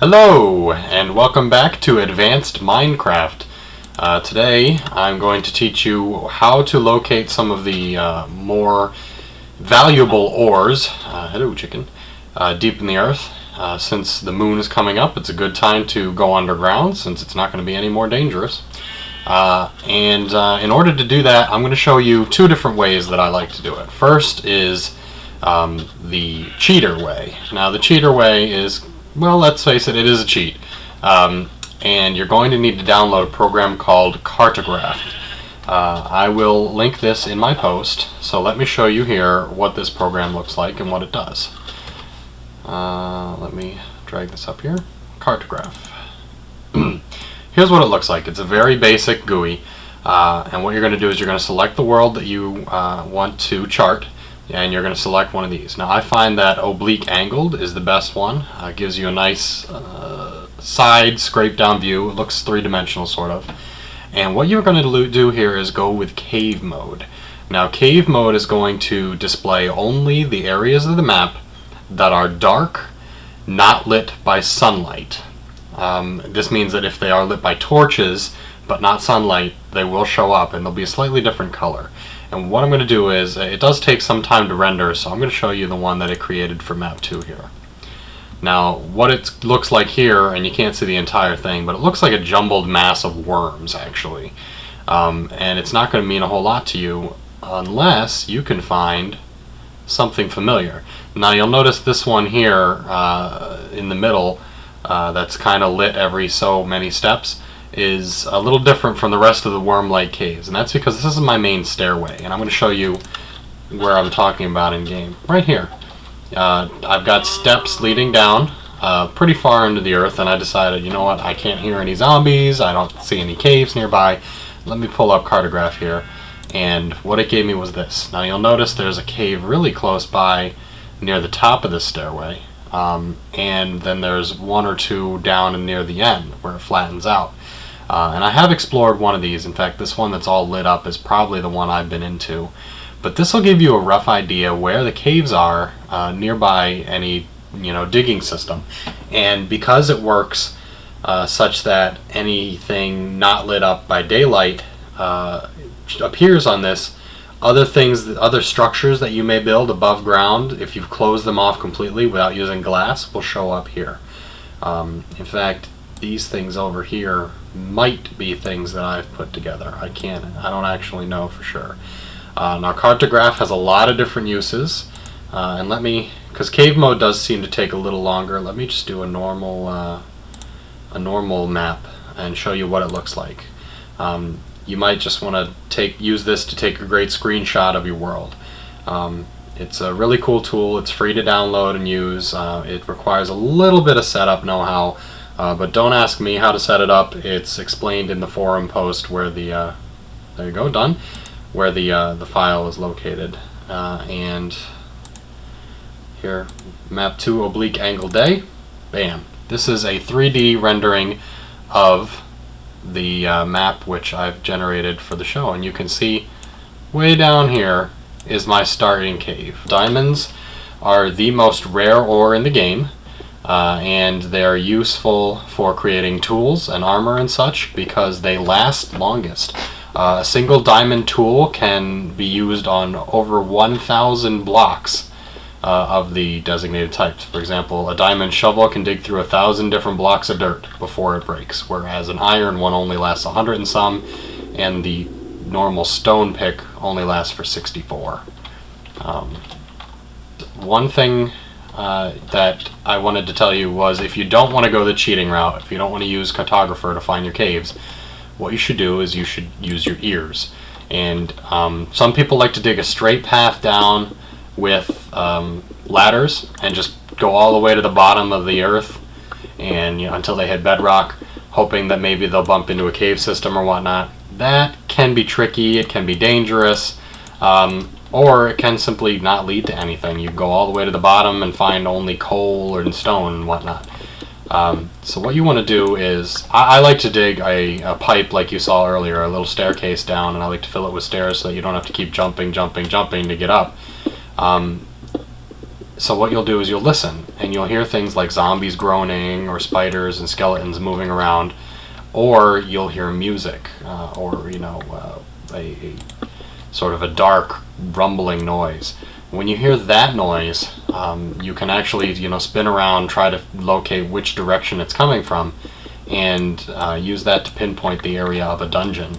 Hello, and welcome back to Advanced Minecraft. Today I'm going to teach you how to locate some of the more valuable ores, hello chicken, deep in the earth. Since the moon is coming up, it's a good time to go underground since it's not going to be any more dangerous. In order to do that, I'm going to show you two different ways that I like to do it. First is the cheater way. Now the cheater way is, well, let's face it, it is a cheat. And you're going to need to download a program called Cartograph. I will link this in my post, so let me show you here what this program looks like and what it does. Let me drag this up here. Cartograph. Here's what it looks like. It's a very basic GUI, and what you're going to do is you're going to select the world that you want to chart, and you're going to select one of these. Now I find that oblique angled is the best one. It gives you a nice side scrape down view. It looks three-dimensional sort of. And what you're going to do here is go with cave mode. Now cave mode is going to display only the areas of the map that are dark, not lit by sunlight. This means that if they are lit by torches but not sunlight, they will show up and they'll be a slightly different color. And what I'm going to do is, it does take some time to render, so I'm going to show you the one that it created for map 2 here. Now what it looks like here, and you can't see the entire thing, but it looks like a jumbled mass of worms actually. And it's not going to mean a whole lot to you unless you can find something familiar. Now you'll notice this one here in the middle that's kind of lit every so many steps is a little different from the rest of the worm-like caves, and that's because this is my main stairway, and I'm going to show you where I'm talking about in game. Right here. I've got steps leading down pretty far into the earth, and I decided, you know what, I can't hear any zombies, I don't see any caves nearby. Let me pull up Cartograph here, and what it gave me was this. Now you'll notice there's a cave really close by near the top of this stairway, and then there's one or two down and near the end where it flattens out. And I have explored one of these. In fact, this one that's all lit up is probably the one I've been into. But this will give you a rough idea where the caves are nearby any digging system. And because it works such that anything not lit up by daylight appears on this, other structures that you may build above ground, if you've closed them off completely without using glass, will show up here. In fact, these things over here might be things that I've put together. I don't actually know for sure. Now Cartograph has a lot of different uses, and because cave mode does seem to take a little longer, let me just do a normal map and show you what it looks like. You might just want to use this to take a great screenshot of your world. It's a really cool tool. It's free to download and use. It requires a little bit of setup know-how. But don't ask me how to set it up. It's explained in the forum post where the there you go, done, where the file is located. And here, map 2 oblique angle day, bam. This is a 3D rendering of the map which I've generated for the show, and you can see way down here is my starting cave. Diamonds are the most rare ore in the game. And they're useful for creating tools and armor and such because they last longest. A single diamond tool can be used on over 1,000 blocks of the designated types. For example, a diamond shovel can dig through 1,000 different blocks of dirt before it breaks, whereas an iron one only lasts 100 and some, and the normal stone pick only lasts for 64. One thing that I wanted to tell you was, if you don't want to go the cheating route, if you don't want to use Cartographer to find your caves, what you should do is you should use your ears. And some people like to dig a straight path down with ladders and just go all the way to the bottom of the earth and until they hit bedrock, hoping that maybe they'll bump into a cave system or whatnot. That can be tricky, it can be dangerous. Or it can simply not lead to anything. You go all the way to the bottom and find only coal and stone and whatnot. So what you want to do is, I like to dig a pipe like you saw earlier, a little staircase down, and I like to fill it with stairs so that you don't have to keep jumping to get up. So what you'll do is you'll listen, and you'll hear things like zombies groaning, or spiders and skeletons moving around, or you'll hear music, or a sort of a dark rumbling noise. When you hear that noise, you can actually spin around, try to locate which direction it's coming from, and use that to pinpoint the area of a dungeon.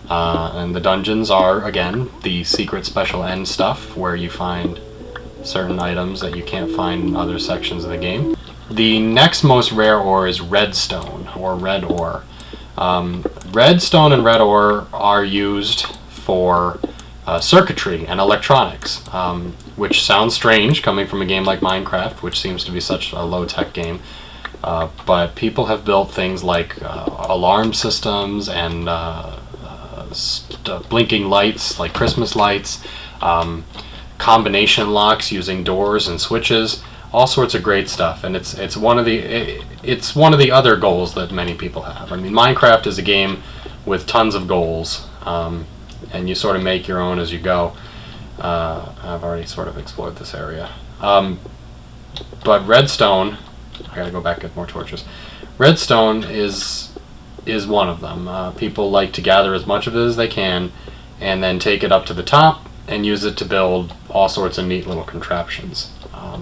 And the dungeons are, again, the secret special end stuff where you find certain items that you can't find in other sections of the game. The next most rare ore is redstone, or red ore. Redstone and red ore are used for circuitry and electronics, which sounds strange coming from a game like Minecraft, which seems to be such a low-tech game. But people have built things like alarm systems and blinking lights, like Christmas lights, combination locks using doors and switches, all sorts of great stuff. And it's one of the other goals that many people have. I mean, Minecraft is a game with tons of goals, and you sort of make your own as you go. I've already sort of explored this area, but redstone, I gotta go back and get more torches. Redstone is one of them. People like to gather as much of it as they can and then take it up to the top and use it to build all sorts of neat little contraptions.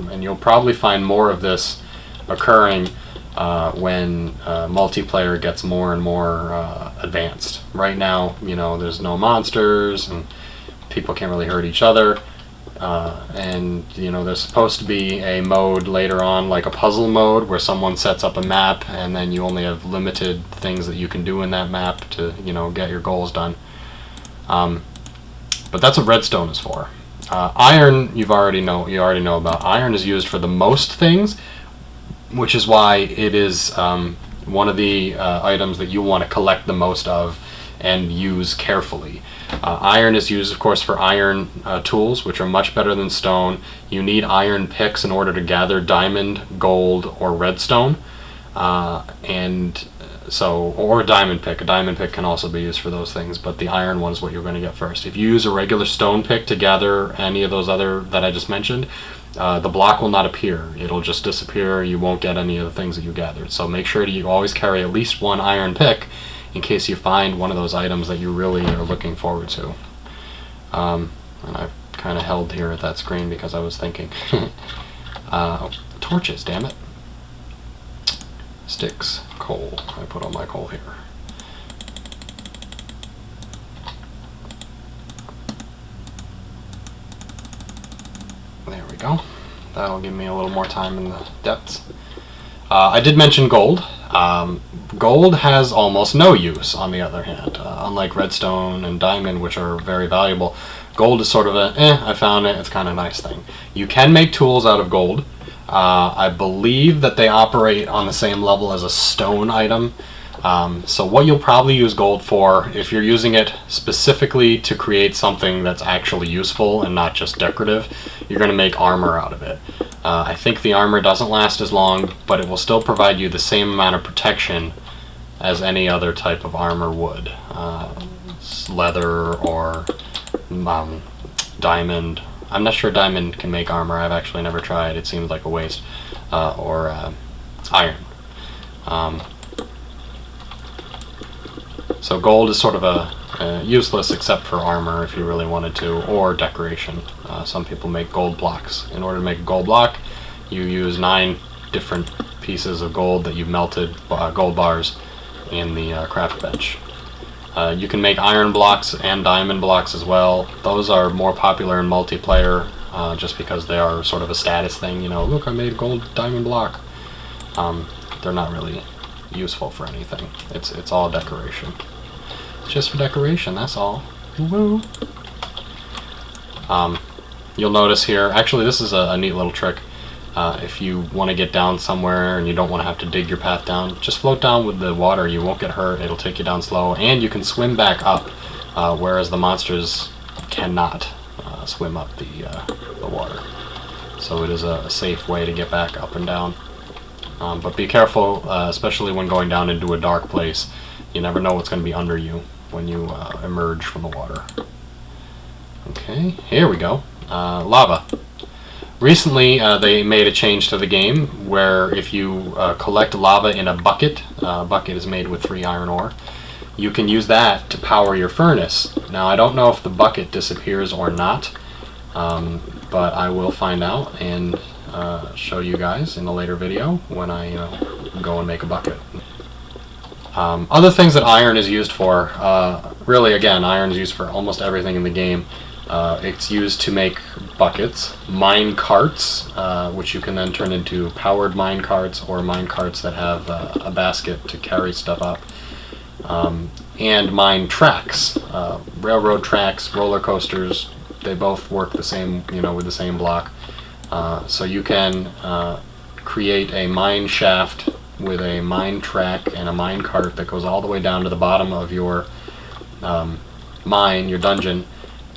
And you'll probably find more of this occurring when multiplayer gets more and more advanced. Right now, there's no monsters and people can't really hurt each other. And there's supposed to be a mode later on, like a puzzle mode, where someone sets up a map and then you only have limited things that you can do in that map to get your goals done. But that's what redstone is for. Iron, you already know about. Iron is used for the most things, which is why it is one of the items that you want to collect the most of and use carefully. Iron is used, of course, for iron tools, which are much better than stone. You need iron picks in order to gather diamond, gold, or redstone. Or a diamond pick. A diamond pick can also be used for those things, but the iron one is what you're going to get first. If you use a regular stone pick to gather any of those other that I just mentioned, the block will not appear. It'll just disappear. You won't get any of the things that you gathered. So make sure you always carry at least one iron pick in case you find one of those items that you really are looking forward to. And I've kind of held here at that screen because I was thinking. Torches, damn it. Sticks, coal. I put all my coal here. There we go. That'll give me a little more time in the depths. I did mention gold. Gold has almost no use, on the other hand. Unlike redstone and diamond, which are very valuable, gold is sort of I found it, it's kind of a nice thing. You can make tools out of gold. I believe that they operate on the same level as a stone item. So what you'll probably use gold for, if you're using it specifically to create something that's actually useful and not just decorative, you're going to make armor out of it. I think the armor doesn't last as long, but it will still provide you the same amount of protection as any other type of armor would. Leather or diamond. I'm not sure diamond can make armor. I've actually never tried. It seems like a waste. Or iron. So gold is sort of a useless except for armor if you really wanted to, or decoration. Some people make gold blocks. In order to make a gold block, you use 9 different pieces of gold that you've melted, gold bars, in the craft bench. You can make iron blocks and diamond blocks as well. Those are more popular in multiplayer just because they are sort of a status thing. Look, I made a gold diamond block. They're not really useful for anything. It's all decoration. It's just for decoration, that's all. Woo! You'll notice here, actually this is a neat little trick. If you want to get down somewhere and you don't want to have to dig your path down, just float down with the water. You won't get hurt. It'll take you down slow, and you can swim back up, whereas the monsters cannot swim up the water. So it is a safe way to get back up and down. But be careful, especially when going down into a dark place. You never know what's going to be under you when you emerge from the water. Okay, here we go. Lava. Recently, they made a change to the game where if you collect lava in a bucket is made with 3 iron ore, you can use that to power your furnace. Now, I don't know if the bucket disappears or not, but I will find out and show you guys in a later video when I go and make a bucket. Other things that iron is used for, really again, iron is used for almost everything in the game. It's used to make buckets, mine carts, which you can then turn into powered mine carts or mine carts that have a basket to carry stuff up, and mine tracks, railroad tracks, roller coasters. They both work the same, with the same block. So you can create a mine shaft with a mine track and a mine cart that goes all the way down to the bottom of your mine, your dungeon,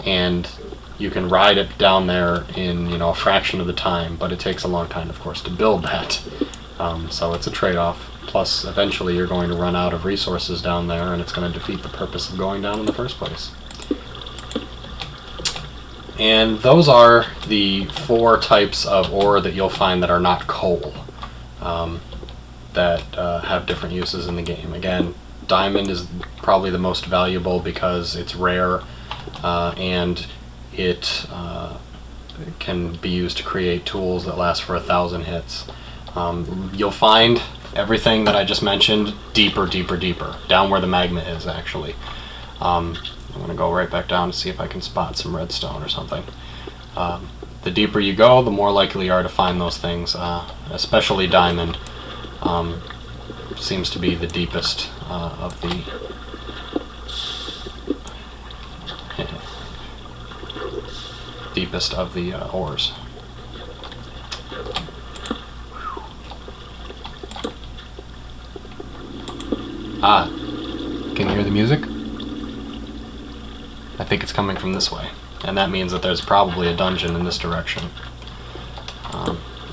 and you can ride it down there in a fraction of the time, but it takes a long time, of course, to build that. So it's a trade-off. Plus, eventually you're going to run out of resources down there, and it's going to defeat the purpose of going down in the first place. And those are the 4 types of ore that you'll find that are not coal, that have different uses in the game. Again, diamond is probably the most valuable because it's rare, and it can be used to create tools that last for 1,000 hits. You'll find everything that I just mentioned deeper, down where the magma is, actually. I'm going to go right back down to see if I can spot some redstone or something. The deeper you go, the more likely you are to find those things, especially diamond. Seems to be the deepest of the ores. Can you hear the music? I think it's coming from this way, and that means that there's probably a dungeon in this direction.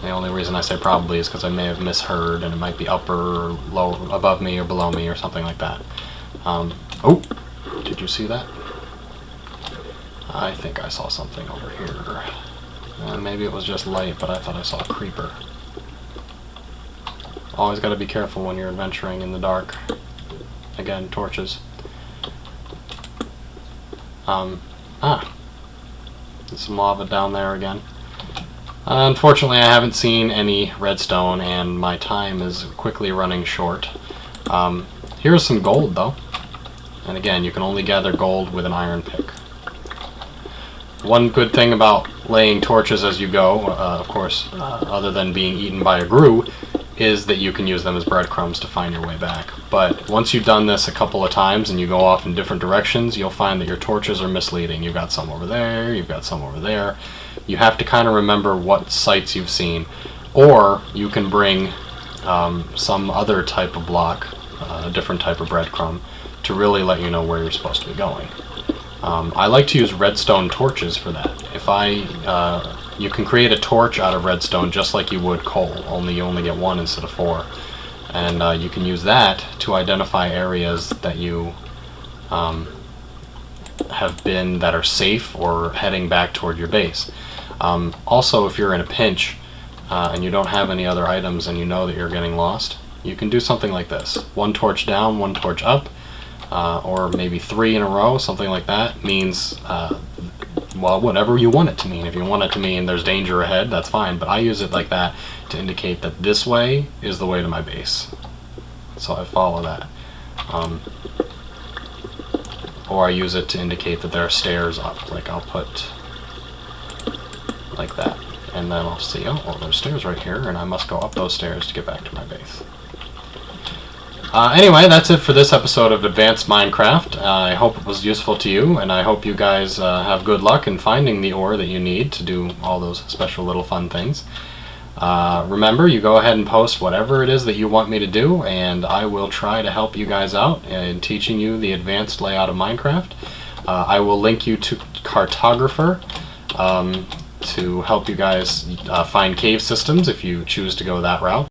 The only reason I say probably is because I may have misheard, and it might be upper or low, above me or below me or something like that. Oh, did you see that? I think I saw something over here. Maybe it was just light, but I thought I saw a creeper. Always got to be careful when you're adventuring in the dark. Again, torches. There's some lava down there again. Unfortunately, I haven't seen any redstone, and my time is quickly running short. Here's some gold, though. And again, you can only gather gold with an iron pick. One good thing about laying torches as you go, of course, other than being eaten by a grue, is that you can use them as breadcrumbs to find your way back. But once you've done this a couple of times and you go off in different directions, you'll find that your torches are misleading. You've got some over there, you've got some over there. You have to kind of remember what sites you've seen. Or you can bring some other type of block, a different type of breadcrumb, to really let you know where you're supposed to be going. I like to use redstone torches for that. You can create a torch out of redstone just like you would coal, only you only get 1 instead of 4. And you can use that to identify areas that you have been that are safe or heading back toward your base. Also, if you're in a pinch and you don't have any other items and you know that you're getting lost, you can do something like this. 1 torch down, 1 torch up, or maybe 3 in a row, something like that, means well, whatever you want it to mean. If you want it to mean there's danger ahead, that's fine, but I use it like that to indicate that this way is the way to my base. So I follow that. Or I use it to indicate that there are stairs up, like I'll put like that, and then I'll see, oh, there's stairs right here, and I must go up those stairs to get back to my base. Anyway, that's it for this episode of Advanced Minecraft. I hope it was useful to you, and I hope you guys have good luck in finding the ore that you need to do all those special little fun things. Remember, you go ahead and post whatever it is that you want me to do, and I will try to help you guys out in teaching you the advanced layout of Minecraft. I will link you to Cartographer to help you guys find cave systems if you choose to go that route.